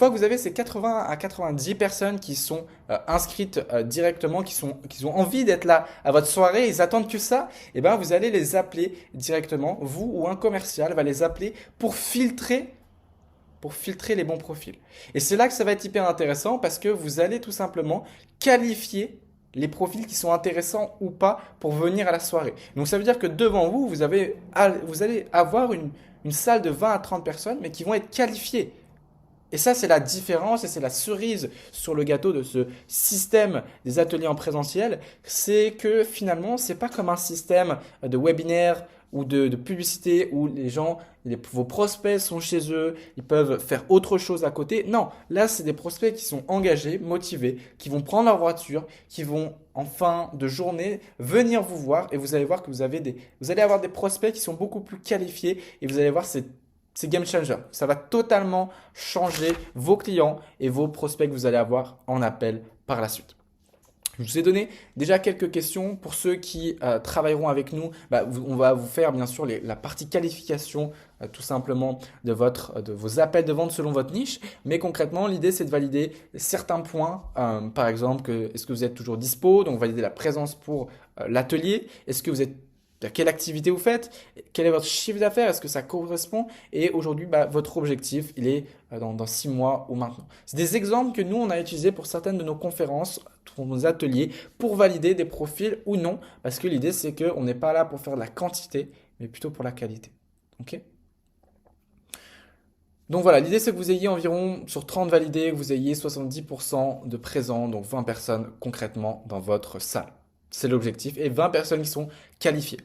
fois que vous avez ces 80 à 90 personnes qui sont inscrites directement, qui ont envie d'être là à votre soirée, ils attendent que ça, et ben vous allez les appeler directement, vous ou un commercial va les appeler pour filtrer les bons profils. Et c'est là que ça va être hyper intéressant parce que vous allez tout simplement qualifier les profils qui sont intéressants ou pas pour venir à la soirée. Donc ça veut dire que devant vous, vous allez avoir une salle de 20 à 30 personnes, mais qui vont être qualifiées. Et ça, c'est la différence et c'est la cerise sur le gâteau de ce système des ateliers en présentiel. C'est que finalement, c'est pas comme un système de webinaire ou de publicité où vos prospects sont chez eux, ils peuvent faire autre chose à côté. Non, là, c'est des prospects qui sont engagés, motivés, qui vont prendre leur voiture, qui vont en fin de journée venir vous voir et vous allez voir que vous allez avoir des prospects qui sont beaucoup plus qualifiés et vous allez voir c'est game changer. Ça va totalement changer vos clients et vos prospects que vous allez avoir en appel par la suite. Je vous ai donné déjà quelques questions. Pour ceux qui travailleront avec nous, on va vous faire bien sûr la partie qualification tout simplement de vos appels de vente selon votre niche. Mais concrètement, l'idée c'est de valider certains points. Par exemple, est-ce que vous êtes toujours dispo? Donc valider la présence pour l'atelier. Est-ce que vous êtes quelle activité vous faites, quel est votre chiffre d'affaires, est-ce que ça correspond et aujourd'hui votre objectif il est dans 6 mois ou maintenant. C'est des exemples que nous on a utilisés pour certaines de nos conférences, pour nos ateliers, pour valider des profils ou non, parce que l'idée c'est qu'on n'est pas là pour faire de la quantité, mais plutôt pour la qualité. Ok? Donc voilà, l'idée c'est que vous ayez environ sur 30 validés, que vous ayez 70% de présents, donc 20 personnes concrètement dans votre salle. C'est l'objectif et 20 personnes qui sont qualifiées.